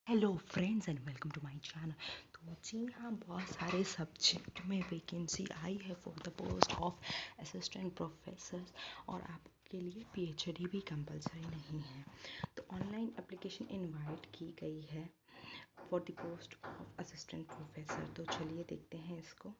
Hello friends and welcome to my channel. तो जी हाँ, बहुत सारे सब्जेक्ट में वैकेंसी आई है for the post of assistant professor और आपके लिए पीएचडी भी कंपलसरी नहीं है। तो ऑनलाइन एप्लीकेशन इनवाइट की गई है for the post of assistant professor. तो चलिए देखते हैं इसको।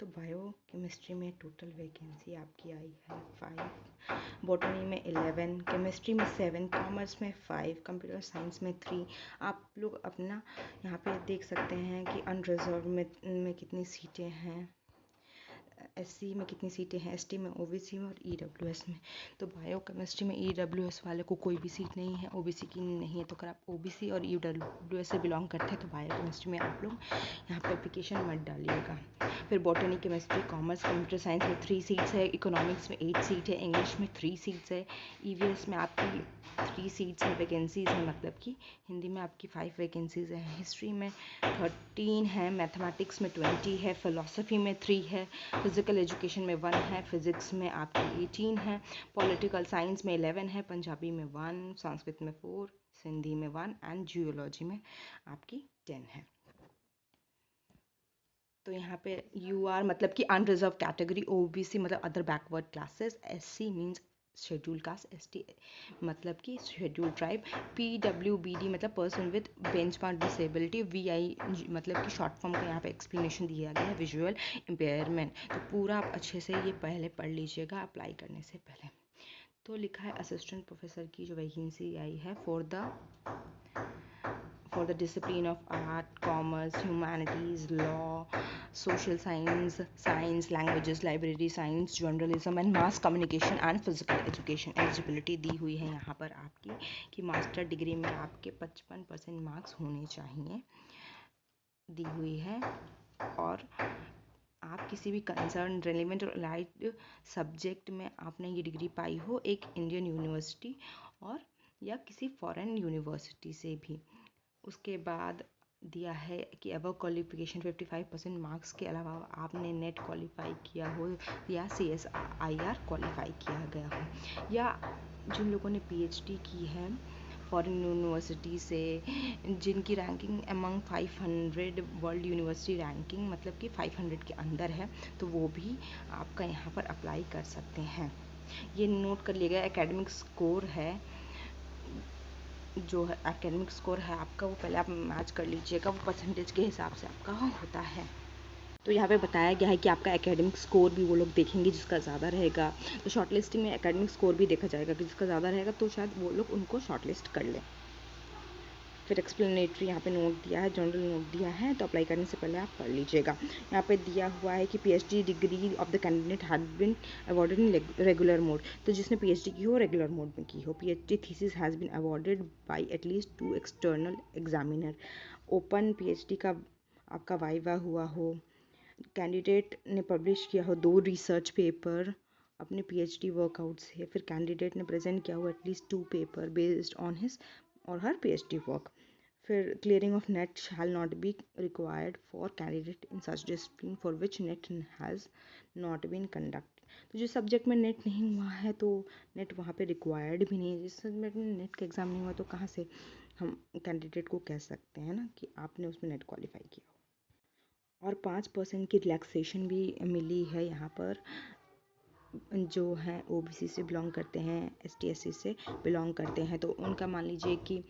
तो बायो केमिस्ट्री में टोटल वैकेंसी आपकी आई है 5, बॉटनी में 11, केमिस्ट्री में 7, कॉमर्स में 5, कंप्यूटर साइंस में 3। आप लोग अपना यहाँ पे देख सकते हैं कि अनरिजर्व में कितनी सीटें हैं, एससी में कितनी सीटें हैं, एसटी में, ओबीसी में और ईडब्ल्यूएस में। तो बायो केमिस्ट्री में ईडब्ल्यूएस वाले को कोई भी सीट नहीं है, ओबीसी की नहीं है। तो अगर आप ओबीसी और ईडब्ल्यूएस से बिलोंग करते हैं तो बायो केमिस्ट्री में आप लोग यहाँ पर एप्लीकेशन मत डालिएगा। फिर botany, chemistry, commerce, computer science में 3 सीट्स है, इकोनॉमिक्स में 8 सीट है, इंग्लिश में 3 सीट्स है, ईवीएस में आपकी 3 सीट्स है, वैकेंसीज है, मतलब कि हिंदी में आपकी 5 वैकेंसीज है, हिस्ट्री में 13 है, मैथमेटिक्स में 20 है, फिलोसफी में 3 है, फिजिकल एजुकेशन में 1 है, फिजिक्स में आपकी 18 है, पॉलिटिकल साइंस में 11 है, पंजाबी में 1, संस्कृत में 4, सिंधी में 1 एंड जियोलॉजी में आपकी 10 है। तो यहाँ पे यू आर मतलब कि अनरिजर्व कैटेगरी, ओबीसी मतलब other backward classes, SC means schedule caste, ST मतलब कि शेड्यूल ट्राइब, पीडब्ल्यूबीडी मतलब person with benchmark disability, VI मतलब कि शॉर्ट फॉर्म का यहाँ पे एक्सप्लेनेशन दिया गया है, विजुअल इम्पेयरमेंट। तो पूरा आप अच्छे से ये पहले पढ़ लीजिएगा अप्लाई करने से पहले। तो लिखा है असिस्टेंट प्रोफेसर की जो वैकेंसी आई है for the discipline of art, commerce, humanities, law, social science, languages, library science, journalism and mass communication and physical education। Eligibility दी हुई है यहाँ पर आपकी कि मास्टर डिग्री में आपके 55% मार्क्स होने चाहिए, दी हुई है। और आप किसी भी कंसर्न रेलिवेंट और अलाइड सब्जेक्ट में आपने ये डिग्री पाई हो, एक इंडियन यूनिवर्सिटी और या किसी फॉरेन यूनिवर्सिटी से भी। उसके बाद दिया है कि अबव क्वालिफिकेशन 55% मार्क्स के अलावा आपने नेट क्वालिफाई किया हो या CSIR क्वालिफाई किया गया हो, या जिन लोगों ने पीएचडी की है फॉरेन यूनिवर्सिटी से, जिनकी ranking among 500 world university ranking मतलब कि 500 के अंदर है, तो वो भी आपका यहाँ पर अप्लाई कर सकते हैं। ये नोट कर लिएगा, एकेडमिक स्कोर है, जो है एकेडमिक स्कोर है आपका, वो पहले आप मैच कर लीजिएगा, वो परसेंटेज के हिसाब से आपका होता है। तो यहाँ पे बताया गया है कि आपका एकेडमिक स्कोर भी वो लोग देखेंगे जिसका ज़्यादा रहेगा। तो शॉर्ट लिस्टिंग में एकेडमिक स्कोर भी देखा जाएगा कि जिसका ज़्यादा रहेगा तो शायद वो लोग उनको शॉर्ट लिस्ट कर लें। फिर एक्सप्लेनेटरी यहाँ पे नोट दिया है, जनरल नोट दिया है, तो अप्लाई करने से पहले आप पढ़ लीजिएगा। यहाँ पे दिया हुआ है कि PhD degree of the candidate had been awarded in regular mode. तो जिसने पीएचडी की हो रेगुलर मोड में की हो। PhD thesis has been awarded by at least 2 external examiner. Open PhD का आपका वाइवा हुआ हो, कैंडिडेट ने पब्लिश किया हो 2 रिसर्च पेपर अपने पीएचडी वर्कआउट से, फिर कैंडिडेट ने प्रेजेंट किया हो at least 2 paper based on his or her PhD work. फिर clearing of NET shall not be required for candidate in such discipline for which NET has not been conduct. तो जिस subject में net नहीं हुआ है तो नेट वहाँ पे रिक्वायर्ड भी नहीं है। जिस सब्जेक्ट में नेट का एग्ज़ाम नहीं हुआ तो कहाँ से हम कैंडिडेट को कह सकते हैं ना कि आपने उसमें नेट क्वालिफाई किया हो। और 5% की रिलैक्सेशन भी मिली है यहाँ पर, जो हैं ओबीसी से बिलोंग करते हैं, एसटी एससी से बिलोंग करते हैं, तो उनका मान लीजिए कि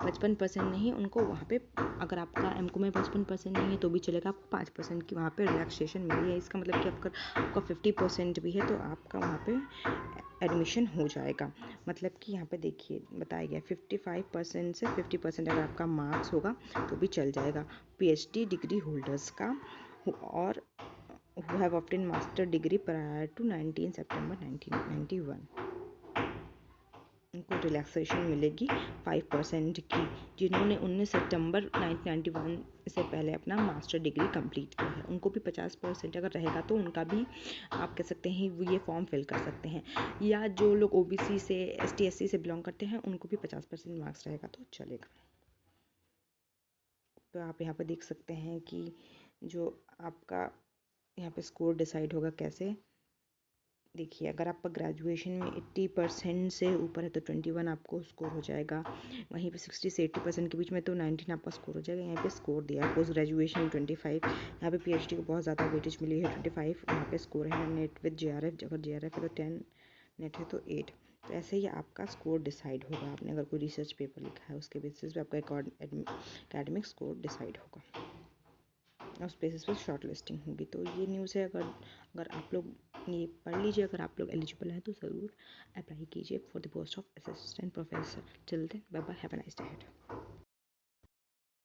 55% नहीं, उनको वहाँ पे अगर आपका एमको में 55% नहीं है तो भी चलेगा, आपको 5% की वहाँ पे रिलैक्सेशन मिली है। इसका मतलब कि आपका 50% भी है तो आपका वहाँ पे एडमिशन हो जाएगा। मतलब कि यहाँ पे देखिए बताया गया 55% से 50% अगर आपका मार्क्स होगा तो भी चल जाएगा पीएचडी डिग्री होल्डर्स का, और who have obtained master degree prior to 19 September 1991। उनको रिलैक्सेशन मिलेगी 5% की, जिन्होंने 19 सितंबर 1991 से पहले अपना मास्टर डिग्री कंप्लीट किया है। उनको भी 50% अगर रहेगा तो उनका भी आप कह सकते हैं वो ये फॉर्म फिल कर सकते हैं। या जो लोग ओबीसी से, एसटी एससी से बिलोंग करते हैं उनको भी 50% मार्क्स रहेगा तो चलेगा। तो आप यहाँ पर देख सकते हैं कि जो आपका यहाँ पे स्कोर डिसाइड होगा कैसे, देखिए, अगर आपका ग्रेजुएशन में 80% से ऊपर है तो 21 आपको स्कोर हो जाएगा। वहीं पे 60 से 80% के बीच में तो 19 आपका स्कोर हो जाएगा। यहाँ पे स्कोर दिया है पोस्ट ग्रेजुएशन में 25, यहाँ पे पीएचडी को बहुत ज़्यादा वेटेज मिली है 25, यहाँ पे स्कोर है नेट विद जेआरएफ, अगर जेआरएफ है तो 10, नेट है तो 8। तो ऐसे ही आपका स्कोर डिसाइड होगा। आपने अगर कोई रिसर्च पेपर लिखा है उसके बेसिस पे आपका एकेडमिक स्कोर डिसाइड होगा, उस बेसिस पे शॉर्ट लिस्टिंग होगी। तो ये न्यूज़ है। अगर आप लोग ये पढ़ लीजिए, अगर आप लोग एलिजिबल हैं तो ज़रूर अप्लाई कीजिए for the post of assistant professor. Till then bye bye, have a nice day.